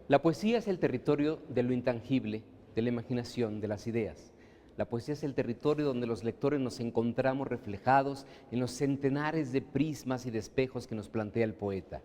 La poesía es el territorio de lo intangible, de la imaginación, de las ideas. La poesía es el territorio donde los lectores nos encontramos reflejados en los centenares de prismas y de espejos que nos plantea el poeta.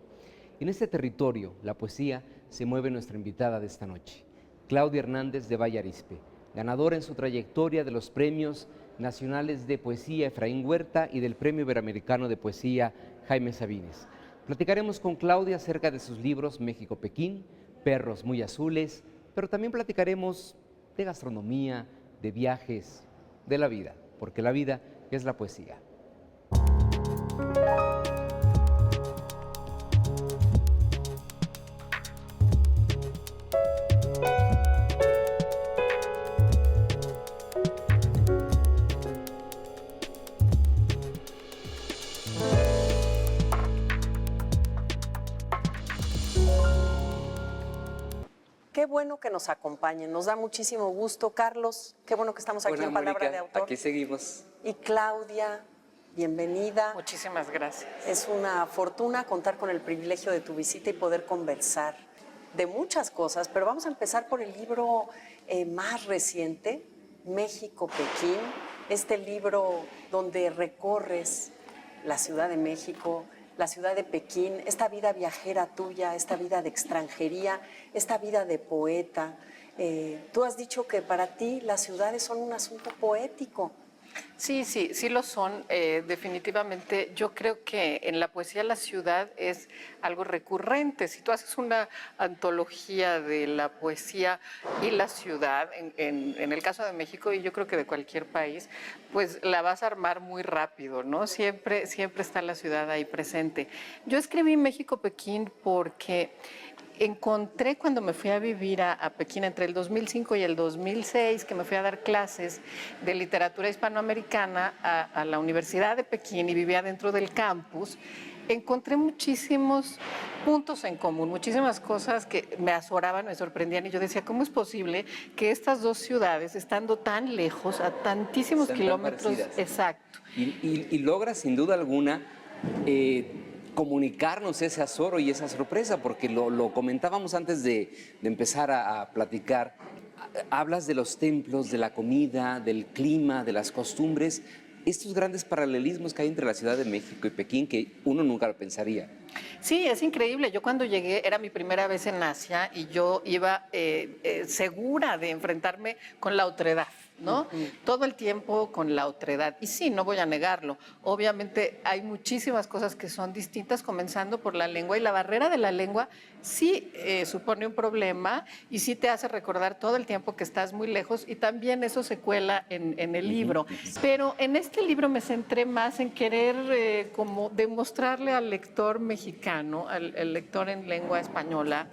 En este territorio, la poesía, se mueve nuestra invitada de esta noche, Claudia Hernández de Valle Arizpe, ganadora en su trayectoria de los premios nacionales de poesía Efraín Huerta y del Premio Iberoamericano de Poesía Jaime Sabines. Platicaremos con Claudia acerca de sus libros México-Pekín, Perros muy azules, pero también platicaremos de gastronomía, de viajes, de la vida, porque la vida es la poesía. Qué bueno que nos acompañen, nos da muchísimo gusto. Carlos, qué bueno que estamos aquí en Palabra de Autor. Aquí seguimos. Y Claudia, bienvenida. Muchísimas gracias. Es una fortuna contar con el privilegio de tu visita y poder conversar de muchas cosas, pero vamos a empezar por el libro más reciente, México-Pekín, este libro donde recorres la Ciudad de México, la ciudad de Pekín, esta vida viajera tuya, esta vida de extranjería, esta vida de poeta. Tú has dicho que para ti las ciudades son un asunto poético. Sí lo son. Definitivamente, yo creo que en la poesía la ciudad es algo recurrente. Si tú haces una antología de la poesía y la ciudad, en el caso de México y yo creo que de cualquier país, pues la vas a armar muy rápido, ¿no? Siempre está la ciudad ahí presente. Yo escribí México-Pekín porque encontré cuando me fui a vivir a Pekín entre el 2005 y el 2006, que me fui a dar clases de literatura hispanoamericana a la Universidad de Pekín y vivía dentro del campus, encontré muchísimos puntos en común, muchísimas cosas que me azoraban, me sorprendían y yo decía, ¿cómo es posible que estas dos ciudades, estando tan lejos, a tantísimos kilómetros, exacto, Y logra sin duda alguna comunicarnos ese azoro y esa sorpresa, porque lo comentábamos antes de empezar a platicar. Hablas de los templos, de la comida, del clima, de las costumbres, estos grandes paralelismos que hay entre la Ciudad de México y Pekín que uno nunca lo pensaría. Sí, es increíble. Yo cuando llegué era mi primera vez en Asia y yo iba segura de enfrentarme con la otredad, ¿no? Todo el tiempo con la otredad. Y sí, no voy a negarlo. Obviamente hay muchísimas cosas que son distintas, comenzando por la lengua. Y la barrera de la lengua sí supone un problema y sí te hace recordar todo el tiempo que estás muy lejos. Y también eso se cuela en el libro. Pero en este libro me centré más en querer como demostrarle al lector mexicano, al lector en lengua española,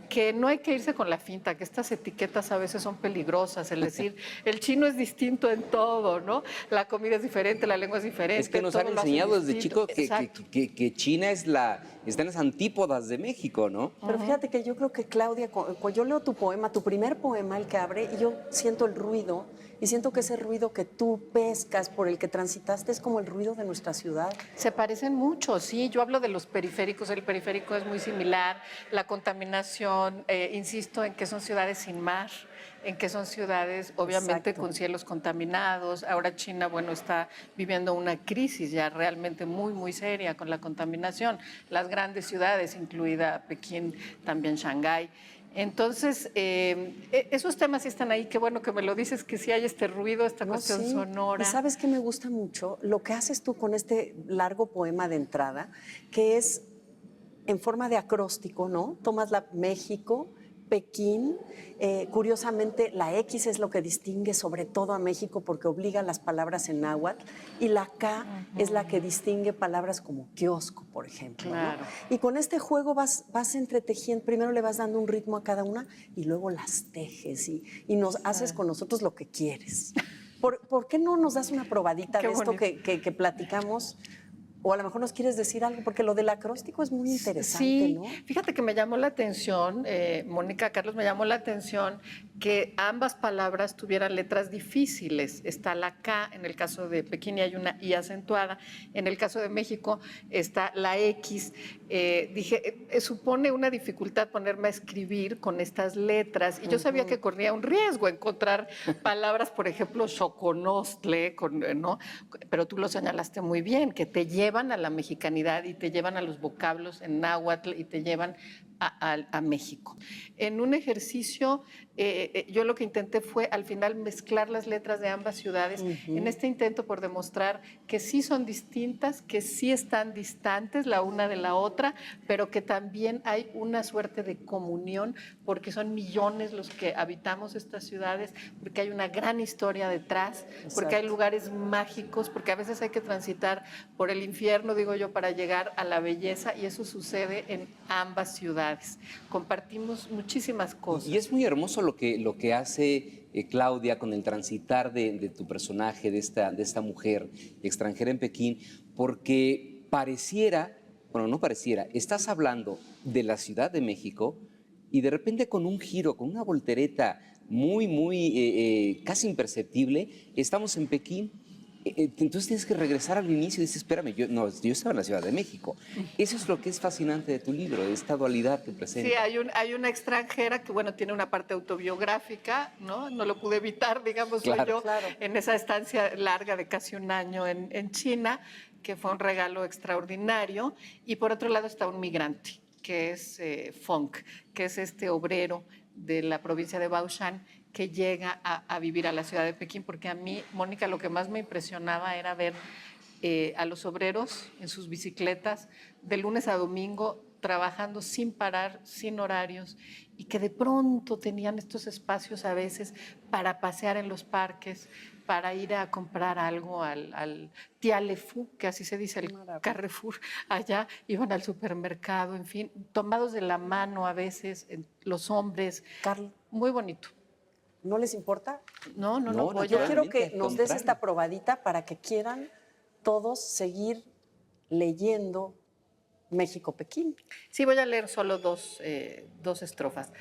que no hay que irse con la finta, que estas etiquetas a veces son peligrosas, es decir, el chino es distinto en todo, ¿no? La comida es diferente, la lengua es diferente. Es que nos han enseñado desde chicos que China está en las antípodas de México, ¿no? Pero fíjate que yo creo que Claudia, yo leo tu poema, tu primer poema, el que abre, y yo siento el ruido, y siento que ese ruido que tú pescas, por el que transitaste, es como el ruido de nuestra ciudad. Se parecen mucho, sí. Yo hablo de los periféricos, el periférico es muy similar, la contaminación, insisto en que son ciudades sin mar, en que son ciudades obviamente con cielos contaminados. Ahora China, bueno, está viviendo una crisis ya realmente muy seria con la contaminación. Las grandes ciudades, incluida Pekín, también Shanghái. Entonces, esos temas sí están ahí. Qué bueno que me lo dices, que sí hay este ruido, esta cuestión sonora. Y ¿sabes qué me gusta mucho? Lo que haces tú con este largo poema de entrada, que es en forma de acróstico, ¿no? Tomas la México, Pekín, curiosamente la X es lo que distingue sobre todo a México porque obliga las palabras en náhuatl y la K es la que distingue palabras como kiosco, por ejemplo. Claro. ¿No? Y con este juego vas entretejiendo, primero le vas dando un ritmo a cada una y luego las tejes y nos haces con nosotros lo que quieres. ¿Por qué no nos das una probadita de esto que platicamos? O a lo mejor nos quieres decir algo, porque lo del acróstico es muy interesante, sí, ¿no? Fíjate que me llamó la atención, Mónica, Carlos, me llamó la atención que ambas palabras tuvieran letras difíciles. Está la K, en el caso de Pekín, y hay una I acentuada. En el caso de México está la X. Dije, supone una dificultad ponerme a escribir con estas letras, y yo sabía que corría un riesgo encontrar palabras, por ejemplo, xoconostle, ¿no? Pero tú lo señalaste muy bien, que te llevan a la mexicanidad y te llevan a los vocablos en náhuatl y te llevan a México. En un ejercicio, yo lo que intenté fue al final mezclar las letras de ambas ciudades en este intento por demostrar que sí son distintas, que sí están distantes la una de la otra, pero que también hay una suerte de comunión, porque son millones los que habitamos estas ciudades, porque hay una gran historia detrás, porque hay lugares mágicos, porque a veces hay que transitar por el infierno, digo yo, para llegar a la belleza, y eso sucede en ambas ciudades. Compartimos muchísimas cosas. Y es muy hermoso lo que hace Claudia con el transitar de tu personaje, de esta mujer extranjera en Pekín, porque pareciera, bueno, no pareciera, estás hablando de la Ciudad de México y de repente con un giro, con una voltereta muy casi imperceptible, estamos en Pekín. Entonces tienes que regresar al inicio y dices, espérame, yo estaba en la Ciudad de México. Eso es lo que es fascinante de tu libro, de esta dualidad que presenta. Sí, hay una extranjera que, bueno, tiene una parte autobiográfica, ¿no? No lo pude evitar, digamos, Claro. en esa estancia larga de casi un año en China, que fue un regalo extraordinario. Y por otro lado está un migrante, que es Funk, que es este obrero de la provincia de Baoshan, que llega a vivir a la ciudad de Pekín, porque a mí, Mónica, lo que más me impresionaba era ver a los obreros en sus bicicletas de lunes a domingo trabajando sin parar, sin horarios, y que de pronto tenían estos espacios a veces para pasear en los parques, para ir a comprar algo al Tialefu, que así se dice, el Carrefour, allá, iban al supermercado, en fin, tomados de la mano a veces, los hombres. Carlos, muy bonito. ¿no les importa? No, Yo quiero que nos des esta probadita para que quieran todos seguir leyendo México-Pekín. Sí, voy a leer solo dos estrofas.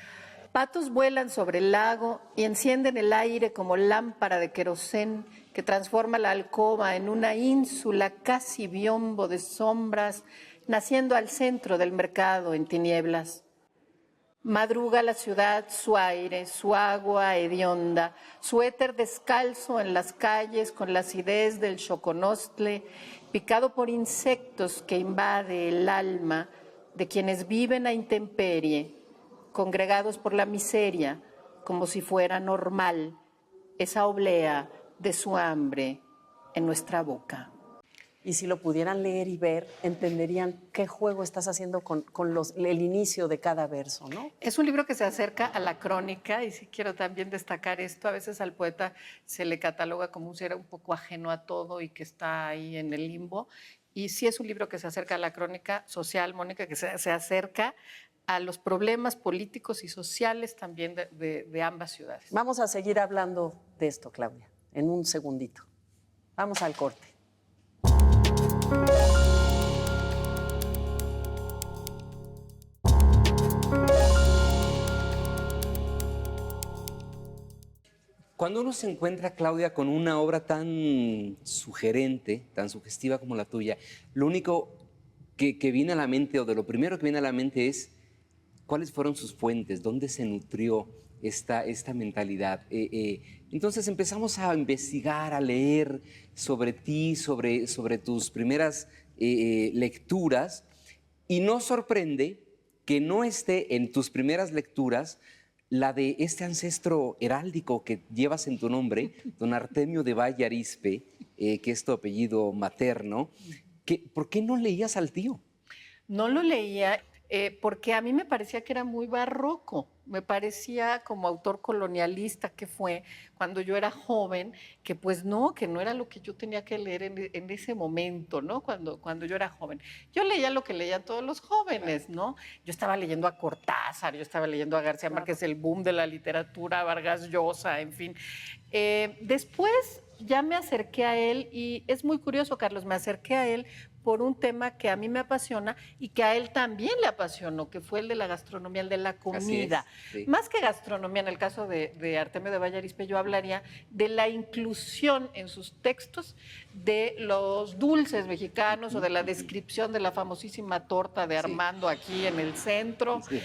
Patos vuelan sobre el lago y encienden el aire como lámpara de querosén que transforma la alcoba en una ínsula casi biombo de sombras, naciendo al centro del mercado en tinieblas. Madruga la ciudad su aire, su agua hedionda, su éter descalzo en las calles con la acidez del xoconostle, picado por insectos que invade el alma de quienes viven a intemperie, congregados por la miseria, como si fuera normal esa oblea de su hambre en nuestra boca. Y si lo pudieran leer y ver, entenderían qué juego estás haciendo con el inicio de cada verso, ¿no? Es un libro que se acerca a la crónica, y sí quiero también destacar esto. A veces al poeta se le cataloga como un ser un poco ajeno a todo y que está ahí en el limbo. Y sí es un libro que se acerca a la crónica social, Mónica, que se acerca a los problemas políticos y sociales también de ambas ciudades. Vamos a seguir hablando de esto, Claudia, en un segundito. Vamos al corte. Cuando uno se encuentra, Claudia, con una obra tan sugerente, tan sugestiva como la tuya, lo único que viene a la mente, o de lo primero que viene a la mente, es cuáles fueron sus fuentes, dónde se nutrió esta mentalidad. Entonces empezamos a investigar, a leer sobre ti, sobre tus primeras lecturas, y nos sorprende que no esté en tus primeras lecturas la de este ancestro heráldico que llevas en tu nombre, don Artemio de Valle Arizpe, que es tu apellido materno. ¿Por qué no leías al tío? No lo leía porque a mí me parecía que era muy barroco. Me parecía como autor colonialista que fue cuando yo era joven, que pues no, que no era lo que yo tenía que leer en ese momento, ¿no? Cuando yo era joven. Yo leía lo que leían todos los jóvenes, ¿no? Yo estaba leyendo a Cortázar, yo estaba leyendo a García Márquez, el boom de la literatura, Vargas Llosa, en fin. Después ya me acerqué a él y es muy curioso, Carlos, me acerqué a él por un tema que a mí me apasiona y que a él también le apasionó, que fue el de la gastronomía, el de la comida. sí. Más que gastronomía, en el caso de Artemio de Valle Arizpe, yo hablaría de la inclusión en sus textos de los dulces mexicanos o de la descripción de la famosísima torta de Armando aquí en el centro. Sí.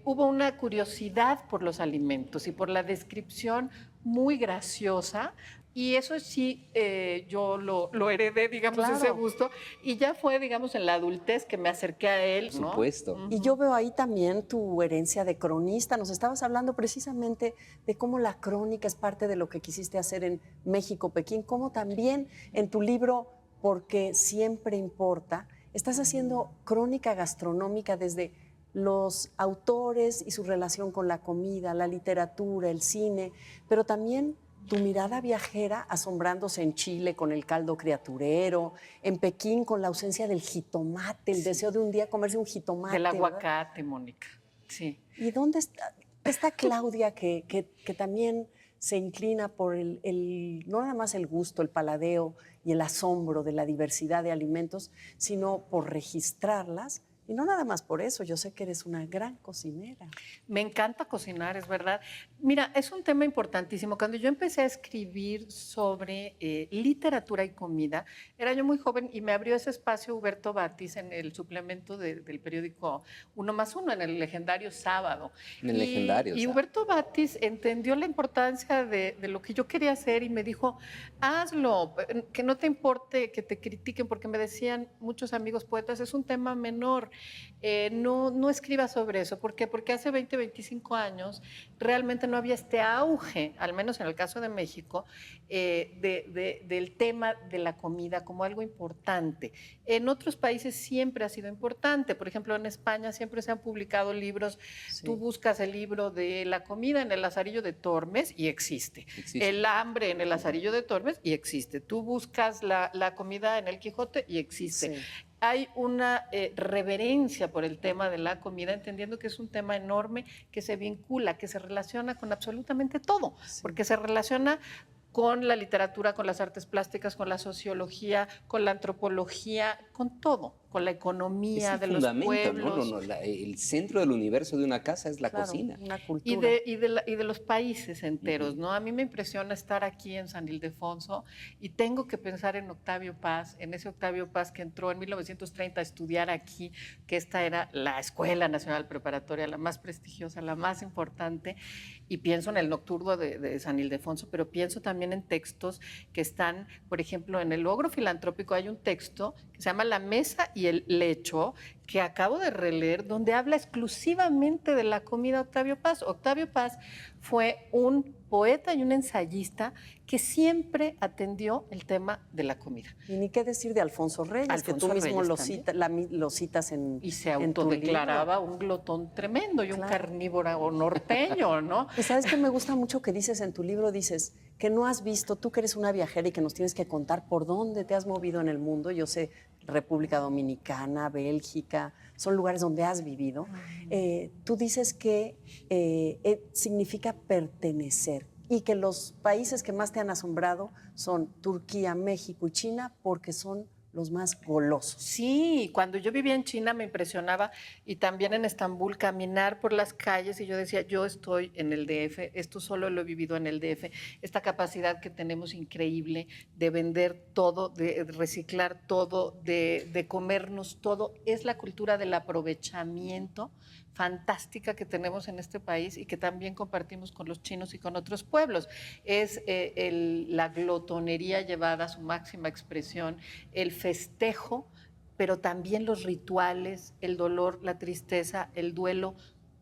Hubo una curiosidad por los alimentos y por la descripción muy graciosa. Y eso sí, yo lo heredé, digamos, Claro. ese gusto. Y ya fue, digamos, en la adultez que me acerqué a él, Por ¿no? supuesto. Y yo veo ahí también tu herencia de cronista. Nos estabas hablando precisamente de cómo la crónica es parte de lo que quisiste hacer en México, Pekín, como también en tu libro Porque siempre importa, estás haciendo crónica gastronómica desde los autores y su relación con la comida, la literatura, el cine, pero también tu mirada viajera asombrándose en Chile con el caldo criaturero, en Pekín con la ausencia del jitomate, el deseo de un día comerse un jitomate. Del ¿verdad? aguacate, Mónica. Sí. ¿Y dónde está Claudia que también se inclina por no nada más el gusto, el paladeo y el asombro de la diversidad de alimentos, sino por registrarlas? Y no nada más por eso, yo sé que eres una gran cocinera. Me encanta cocinar, es verdad. Mira, es un tema importantísimo. Cuando yo empecé a escribir sobre literatura y comida, era yo muy joven y me abrió ese espacio Huberto Batis en el suplemento del periódico 1+1, en el legendario Sábado. En el legendario Y Sábado. Huberto Batis entendió la importancia de lo que yo quería hacer y me dijo, hazlo, que no te importe que te critiquen, porque me decían muchos amigos poetas, es un tema menor. No escriba sobre eso. ¿Por qué? Porque hace 20, 25 años realmente no había este auge, al menos en el caso de México, del tema de la comida como algo importante. En otros países siempre ha sido importante. Por ejemplo, en España siempre se han publicado libros. Sí. Tú buscas el libro de la comida en el Lazarillo de Tormes y existe. El hambre en el Lazarillo de Tormes y existe. Tú buscas la comida en el Quijote y existe. Sí. Hay una reverencia por el tema de la comida, entendiendo que es un tema enorme que se vincula, que se relaciona con absolutamente todo, porque se relaciona con la literatura, con las artes plásticas, con la sociología, con la antropología, con todo, con la economía Es de el los fundamento, pueblos. ¿no? El centro del universo de una casa es la Claro, cocina. una Y cultura. de los países enteros, ¿no? A mí me impresiona estar aquí en San Ildefonso y tengo que pensar en Octavio Paz, en ese Octavio Paz que entró en 1930 a estudiar aquí, que esta era la Escuela Nacional Preparatoria, la más prestigiosa, la más importante, y pienso en el Nocturno de San Ildefonso, pero pienso también en textos que están, por ejemplo, en el Logro Filantrópico hay un texto que se llama La Mesa y el Lecho, que acabo de releer, donde habla exclusivamente de la comida Octavio Paz. Octavio Paz fue un poeta y un ensayista que siempre atendió el tema de la comida. Y ni qué decir de Alfonso Reyes, que Alfonso tú mismo Reyes lo citas en Y se en tu autodeclaraba libro. un glotón tremendo y un Claro. carnívoro norteño, ¿no? Y sabes que me gusta mucho que dices en tu libro, dices que no has visto, tú que eres una viajera y que nos tienes que contar por dónde te has movido en el mundo. Yo sé, República Dominicana, Bélgica, son lugares donde has vivido. Tú dices que significa pertenecer y que los países que más te han asombrado son Turquía, México y China porque son los más golosos. Sí, cuando yo vivía en China me impresionaba y también en Estambul caminar por las calles y yo decía, yo estoy en el DF, esto solo lo he vivido en el DF, esta capacidad que tenemos increíble de vender todo, de reciclar todo, de comernos todo, es la cultura del aprovechamiento fantástica que tenemos en este país y que también compartimos con los chinos y con otros pueblos. Es la glotonería llevada a su máxima expresión, el festejo, pero también los rituales, el dolor, la tristeza, el duelo,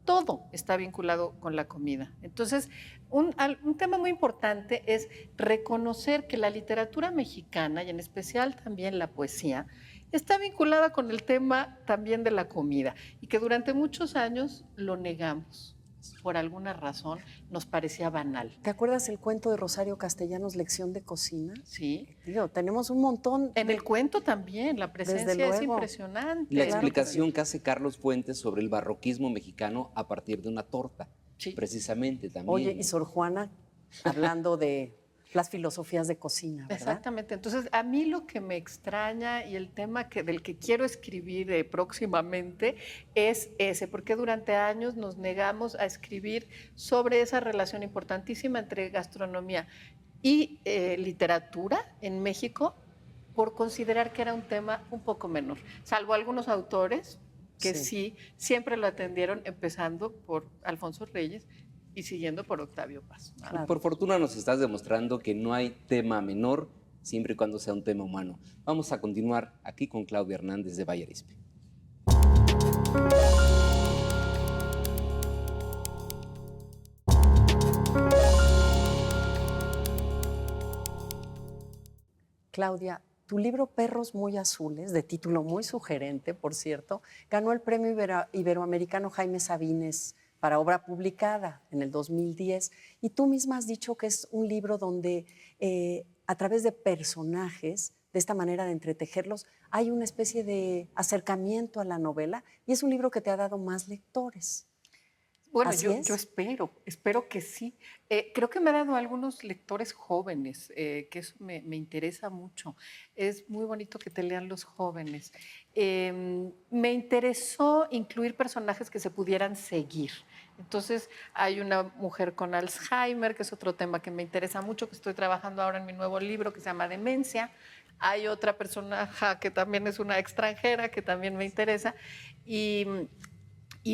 todo está vinculado con la comida. Entonces, un tema muy importante es reconocer que la literatura mexicana, y en especial también la poesía, está vinculada con el tema también de la comida y que durante muchos años lo negamos. Por alguna razón nos parecía banal. ¿Te acuerdas el cuento de Rosario Castellanos, Lección de Cocina? Sí. Digo, tenemos un montón. En el cuento también, la presencia es luego. impresionante. La Claro. explicación que hace Carlos Fuentes sobre el barroquismo mexicano a partir de una torta, Sí. precisamente también. Oye, y Sor Juana, hablando de las filosofías de cocina, ¿verdad? Exactamente. Entonces, a mí lo que me extraña y el tema del que quiero escribir próximamente es ese, porque durante años nos negamos a escribir sobre esa relación importantísima entre gastronomía y literatura en México por considerar que era un tema un poco menor, salvo algunos autores que sí siempre lo atendieron, empezando por Alfonso Reyes y siguiendo por Octavio Paz. Claro. Por fortuna nos estás demostrando que no hay tema menor siempre y cuando sea un tema humano. Vamos a continuar aquí con Claudia Hernández de Valle Arizpe. Claudia, tu libro Perros Muy Azules, de título muy sugerente, por cierto, ganó el premio iberoamericano Jaime Sabines para obra publicada en el 2010. Y tú misma has dicho que es un libro donde a través de personajes, de esta manera de entretejerlos, hay una especie de acercamiento a la novela y es un libro que te ha dado más lectores. Bueno, yo espero que sí. Creo que me ha dado algunos lectores jóvenes, que eso me interesa mucho. Es muy bonito que te lean los jóvenes. Me interesó incluir personajes que se pudieran seguir. Entonces, hay una mujer con Alzheimer, que es otro tema que me interesa mucho, que estoy trabajando ahora en mi nuevo libro que se llama Demencia. Hay otra personaje que también es una extranjera, que también me interesa. Y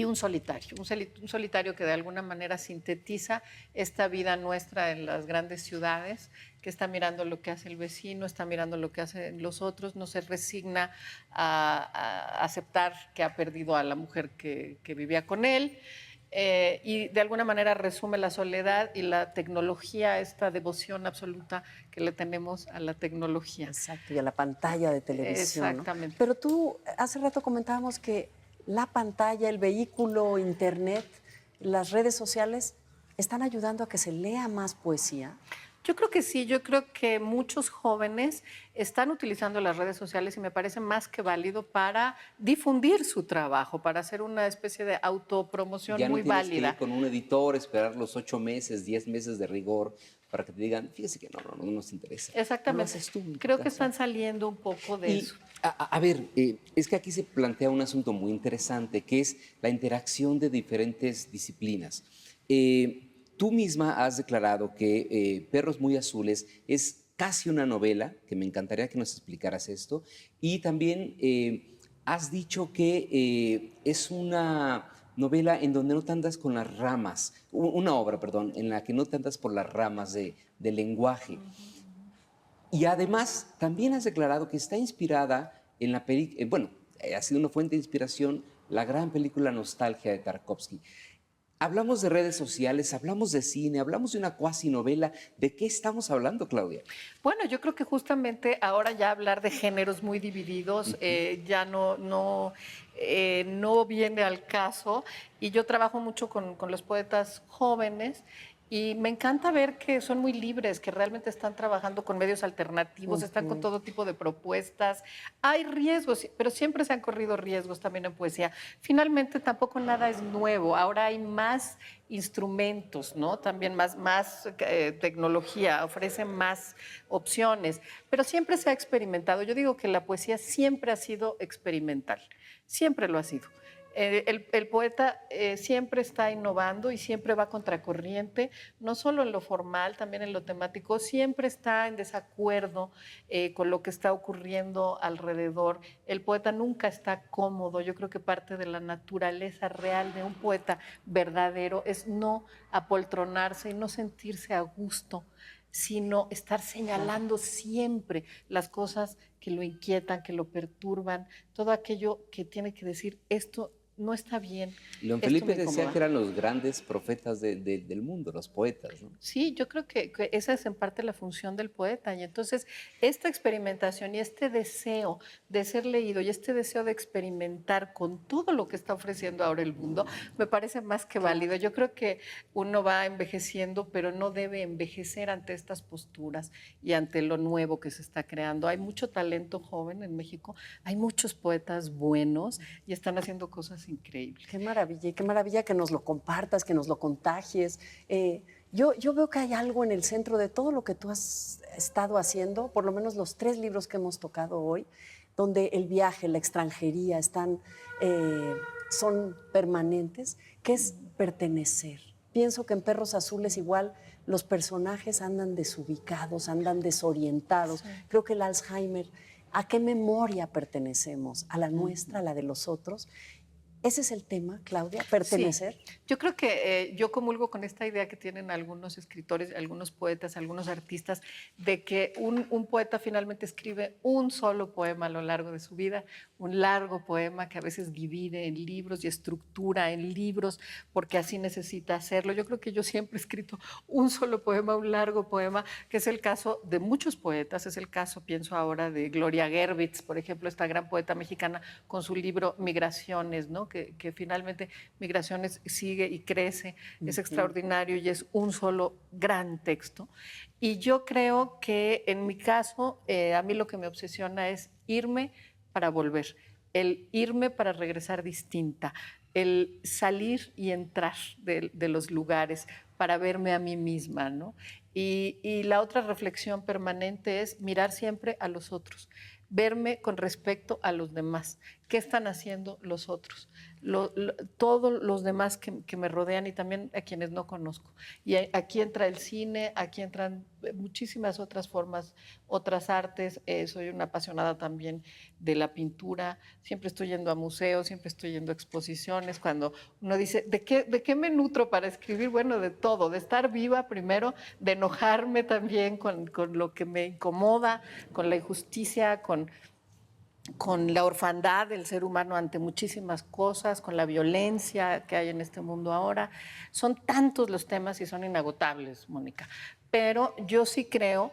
un solitario que de alguna manera sintetiza esta vida nuestra en las grandes ciudades, que está mirando lo que hace el vecino, está mirando lo que hacen los otros, no se resigna a aceptar que ha perdido a la mujer que vivía con él, y de alguna manera resume la soledad y la tecnología, esta devoción absoluta que le tenemos a la tecnología. Exacto, y a la pantalla de televisión. Exactamente. ¿No? Pero tú, hace rato comentábamos que la pantalla, el vehículo, internet, las redes sociales están ayudando a que se lea más poesía. Yo creo que sí, yo creo que muchos jóvenes están utilizando las redes sociales y me parece más que válido para difundir su trabajo, para hacer una especie de autopromoción ya no muy tienes válida. Que ir con un editor, esperar los 8 meses, 10 meses de rigor para que te digan, fíjese que no nos interesa. Exactamente. Creo que están saliendo un poco de eso. A ver, es que aquí se plantea un asunto muy interesante, que es la interacción de diferentes disciplinas. Tú misma has declarado que Perros Muy Azules es casi una novela, que me encantaría que nos explicaras esto, y también has dicho que es una novela en donde no te andas con las ramas, una obra, perdón, en la que no te andas por las ramas del lenguaje. Y además, también has declarado que está inspirada en la película, ha sido una fuente de inspiración la gran película Nostalgia de Tarkovsky. Hablamos de redes sociales, hablamos de cine, hablamos de una cuasi novela. ¿De qué estamos hablando, Claudia? Bueno, yo creo que justamente ahora ya hablar de géneros muy divididos ya no viene al caso. Y yo trabajo mucho con los poetas jóvenes y me encanta ver que son muy libres, que realmente están trabajando con medios alternativos, están con todo tipo de propuestas. Hay riesgos, pero siempre se han corrido riesgos también en poesía. Finalmente tampoco nada es nuevo, ahora hay más instrumentos, ¿no? También más tecnología, ofrece más opciones, pero siempre se ha experimentado. Yo digo que la poesía siempre ha sido experimental, siempre lo ha sido. El poeta siempre está innovando y siempre va contracorriente, no solo en lo formal, también en lo temático, siempre está en desacuerdo con lo que está ocurriendo alrededor. El poeta nunca está cómodo. Yo creo que parte de la naturaleza real de un poeta verdadero es no apoltronarse y no sentirse a gusto, sino estar señalando siempre las cosas que lo inquietan, que lo perturban, todo aquello que tiene que decir, esto no está bien. León Felipe decía que eran los grandes profetas del mundo, los poetas, ¿no? Sí, yo creo que esa es en parte la función del poeta. Y entonces esta experimentación y este deseo de ser leído y este deseo de experimentar con todo lo que está ofreciendo ahora el mundo, me parece más que válido. Yo creo que uno va envejeciendo, pero no debe envejecer ante estas posturas y ante lo nuevo que se está creando. Hay mucho talento joven en México, hay muchos poetas buenos y están haciendo cosas increíbles. Qué maravilla, y qué maravilla que nos lo compartas, que nos lo contagies. Yo veo que hay algo en el centro de todo lo que tú has estado haciendo, por lo menos los 3 libros que hemos tocado hoy, donde el viaje, la extranjería son permanentes, que es pertenecer. Pienso que en Perros Azules igual los personajes andan desubicados, andan desorientados. Sí. Creo que el Alzheimer, ¿a qué memoria pertenecemos? ¿A la nuestra, a la de los otros? ¿Ese es el tema, Claudia? ¿Pertenecer? Sí. Yo creo que yo comulgo con esta idea que tienen algunos escritores, algunos poetas, algunos artistas, de que un poeta finalmente escribe un solo poema a lo largo de su vida, un largo poema que a veces divide en libros y estructura en libros, porque así necesita hacerlo. Yo creo que yo siempre he escrito un solo poema, un largo poema, que es el caso de muchos poetas. Es el caso, pienso ahora, de Gloria Gervitz, por ejemplo, esta gran poeta mexicana, con su libro Migraciones, ¿no? Que finalmente Migraciones sigue y crece, es extraordinario y es un solo gran texto. Y yo creo que en mi caso, a mí lo que me obsesiona es irme para volver, el irme para regresar distinta, el salir y entrar de los lugares para verme a mí misma, ¿no? Y la otra reflexión permanente es mirar siempre a los otros, verme con respecto a los demás. ¿Qué están haciendo los otros? Todos los demás que me rodean y también a quienes no conozco. Y aquí entra el cine, aquí entran muchísimas otras formas, otras artes. Soy una apasionada también de la pintura. Siempre estoy yendo a museos, siempre estoy yendo a exposiciones. Cuando uno dice, ¿de qué me nutro para escribir? Bueno, de todo, de estar viva primero, de enojarme también con lo que me incomoda, con la injusticia, con la orfandad del ser humano ante muchísimas cosas, con la violencia que hay en este mundo ahora. Son tantos los temas y son inagotables, Mónica. Pero yo sí creo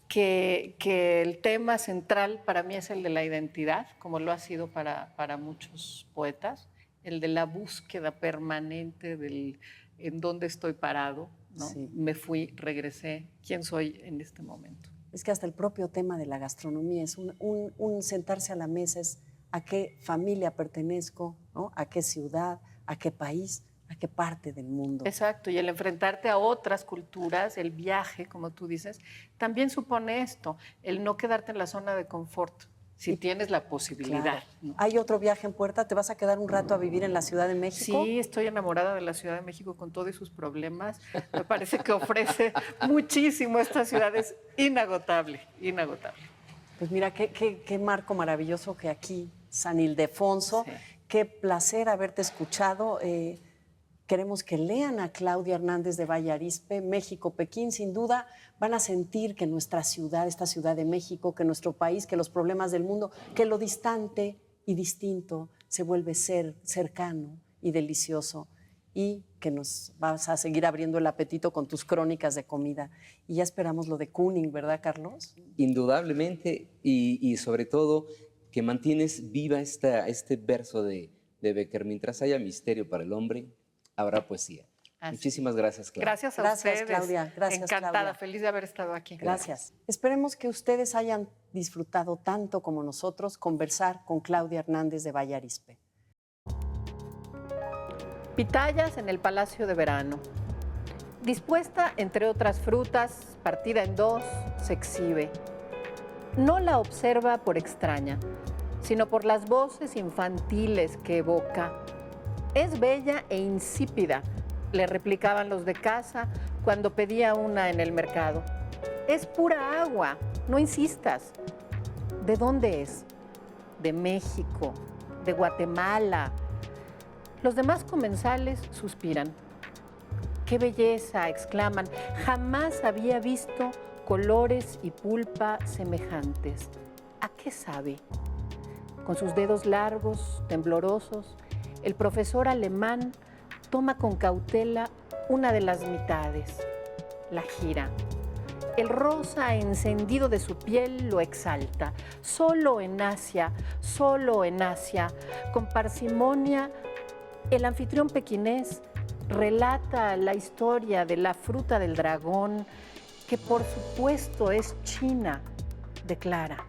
que el tema central para mí es el de la identidad, como lo ha sido para muchos poetas, el de la búsqueda permanente del en dónde estoy parado, ¿no? Sí. Me fui, regresé, ¿quién soy en este momento? Es que hasta el propio tema de la gastronomía es un sentarse a la mesa, es a qué familia pertenezco, ¿no? A qué ciudad, a qué país, a qué parte del mundo. Exacto, y el enfrentarte a otras culturas, el viaje, como tú dices, también supone esto, el no quedarte en la zona de confort, si tienes la posibilidad. Claro. ¿No? ¿Hay otro viaje en puerta? ¿Te vas a quedar un rato a vivir en la Ciudad de México? Sí, estoy enamorada de la Ciudad de México con todos sus problemas. Me parece que ofrece muchísimo. Esta ciudad es inagotable, inagotable. Pues mira, qué marco maravilloso que aquí, San Ildefonso. Sí. Qué placer haberte escuchado. Queremos que lean a Claudia Hernández de Valle Arizpe, México, Pekín. Sin duda van a sentir que nuestra ciudad, esta Ciudad de México, que nuestro país, que los problemas del mundo, que lo distante y distinto se vuelve cercano y delicioso, y que nos vas a seguir abriendo el apetito con tus crónicas de comida. Y ya esperamos lo de Kooning, ¿verdad, Carlos? Indudablemente, y sobre todo que mantienes viva este verso de Becker: mientras haya misterio para el hombre, habrá poesía. Así. Muchísimas gracias, Claudia. Gracias a ustedes. Claudia. Gracias, encantada, Claudia. Feliz de haber estado aquí. Gracias. Esperemos que ustedes hayan disfrutado tanto como nosotros conversar con Claudia Hernández de Valle Arizpe. Pitayas en el Palacio de Verano. Dispuesta, entre otras frutas, partida en dos, se exhibe. No la observa por extraña, sino por las voces infantiles que evoca. Es bella e insípida, le replicaban los de casa cuando pedía una en el mercado. Es pura agua, no insistas. ¿De dónde es? De México, de Guatemala. Los demás comensales suspiran. ¡Qué belleza!, exclaman. Jamás había visto colores y pulpa semejantes. ¿A qué sabe? Con sus dedos largos, temblorosos, el profesor alemán toma con cautela una de las mitades, la gira. El rosa encendido de su piel lo exalta. Solo en Asia, con parsimonia, el anfitrión pequinés relata la historia de la fruta del dragón, que por supuesto es china, declara.